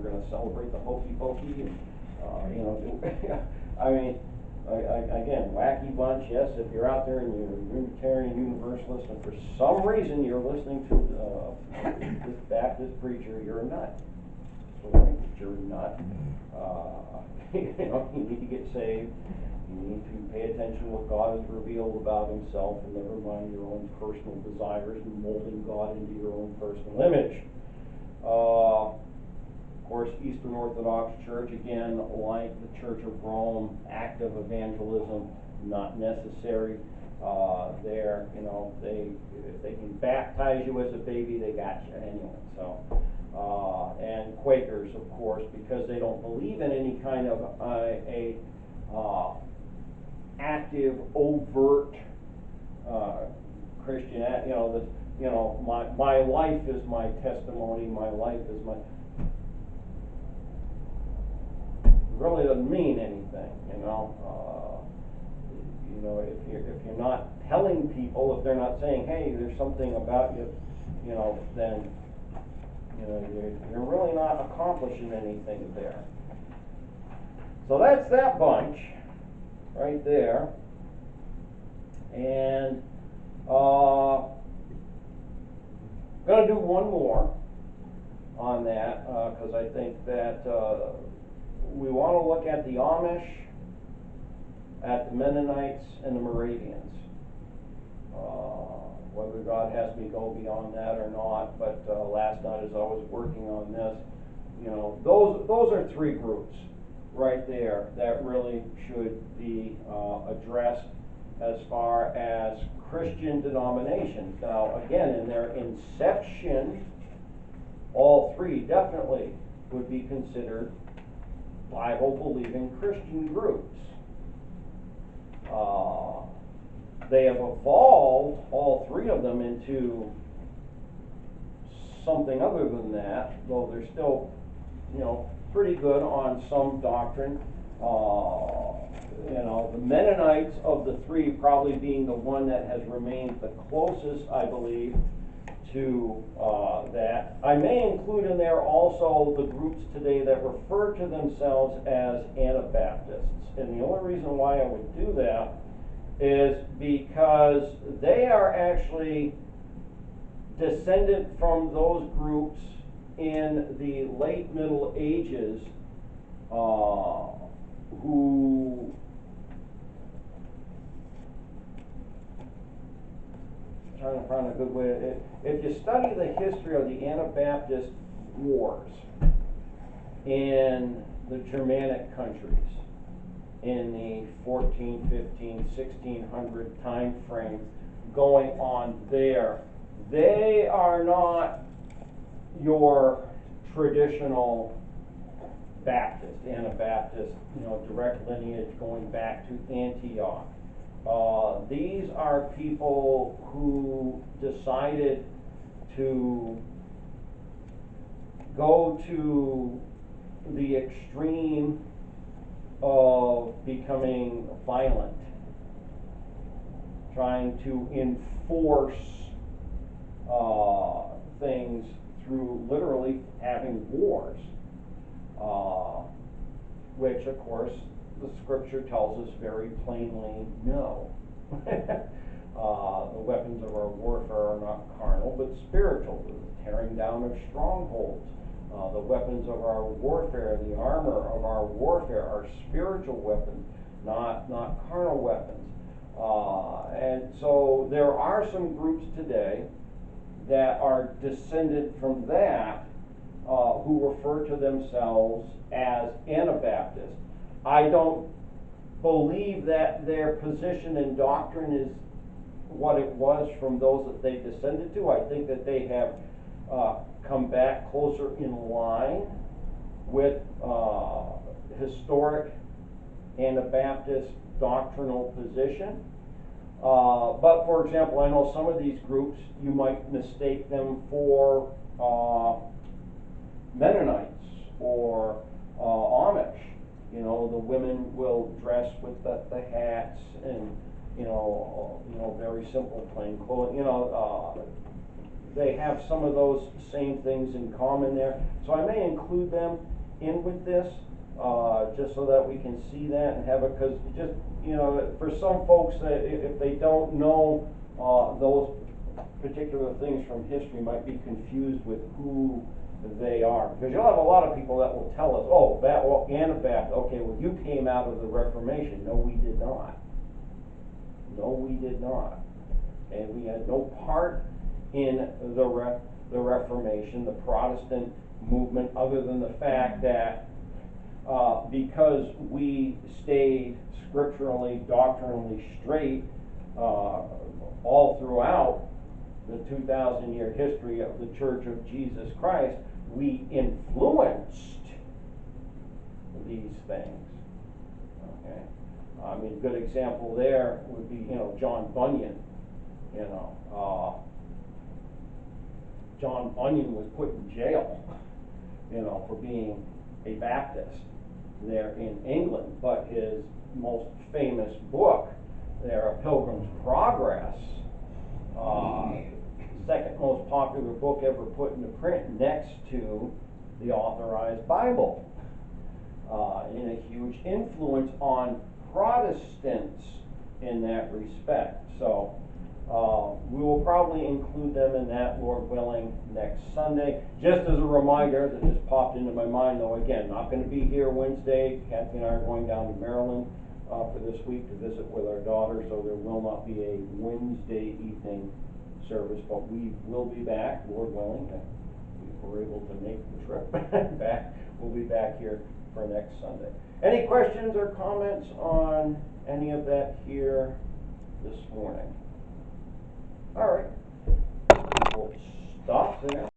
we're going to celebrate the hokey pokey, and, you know, I mean, again, wacky bunch, yes, if you're out there and you're a Unitarian Universalist, and for some reason you're listening to this Baptist preacher, you're a nut. So you're a nut. You know, you need to get saved. You need to pay attention to what God has revealed about himself, and never mind your own personal desires and molding God into your own personal image. Of course, Eastern Orthodox Church, again, like the Church of Rome, active evangelism, not necessary. There, you know, if they can baptize you as a baby, they got you anyway. So, and Quakers, of course, because they don't believe in any kind of active, overt Christian. My life is my testimony. My life is my. Really doesn't mean anything, you know. If you're not telling people, if they're not saying, hey, there's something about you, you know, then you're really not accomplishing anything there. So that's that bunch right there. And going to do one more on that because I think that we want to look at the Amish, at the Mennonites, and the Moravians. Whether God has me go beyond that or not, but last night as I was working on this, you know, those are three groups right there that really should be addressed as far as Christian denominations. Now, again, in their inception, all three definitely would be considered Bible-believing Christian groups. They have evolved, all three of them, into something other than that, though they're still, you know, pretty good on some doctrine. You know, the Mennonites of the three probably being the one that has remained the closest, I believe, to that. I may include in there also the groups today that refer to themselves as Anabaptists. And the only reason why I would do that is because they are actually descended from those groups in the late Middle Ages who I'm trying to find a good way to, if you study the history of the Anabaptist wars in the Germanic countries in the 14, 15, 1600 time frame going on there, they are not your traditional Baptist, Anabaptist, you know, direct lineage going back to Antioch. These are people who decided to go to the extreme of becoming violent, trying to enforce things through literally having wars, which of course the scripture tells us very plainly no. The weapons of our warfare are not carnal but spiritual, the tearing down of strongholds. The weapons of our warfare, the armor of our warfare are spiritual weapons, not carnal weapons. And so there are some groups today that are descended from that who refer to themselves as Anabaptists. I don't believe that their position and doctrine is what it was from those that they descended to. I think that they have come back closer in line with historic Anabaptist doctrinal position. But for example, I know some of these groups, you might mistake them for Mennonites or Amish. You know, the women will dress with the hats and, you know, very simple plain clothing. You know, they have some of those same things in common there. So I may include them in with this, just so that we can see that and have it, because just, you know, for some folks, that if they don't know those particular things from history, might be confused with who they are. Because you'll have a lot of people that will tell us, oh, Anabaptist, okay, well, you came out of the Reformation. No, we did not. No, we did not. And we had no part in the Reformation, the Protestant movement, other than the fact that because we stayed scripturally, doctrinally straight all throughout the 2,000-year history of the Church of Jesus Christ, we influenced these things. Okay, I mean, a good example there would be, you know, John Bunyan. You know, John Bunyan was put in jail, you know, for being a Baptist there in England, but his most famous book there, A Pilgrim's Progress, second most popular book ever put into print next to the Authorized Bible, and a huge influence on Protestants in that respect. So we will probably include them in that, Lord willing, next Sunday. Just as a reminder, that just popped into my mind, though, again, not going to be here Wednesday. Kathy and I are going down to Maryland for this week to visit with our daughter, so there will not be a Wednesday evening service, but we will be back, Lord willing, if we're able to make the trip back. We'll be back here for next Sunday. Any questions or comments on any of that here this morning? All right, we'll stop there.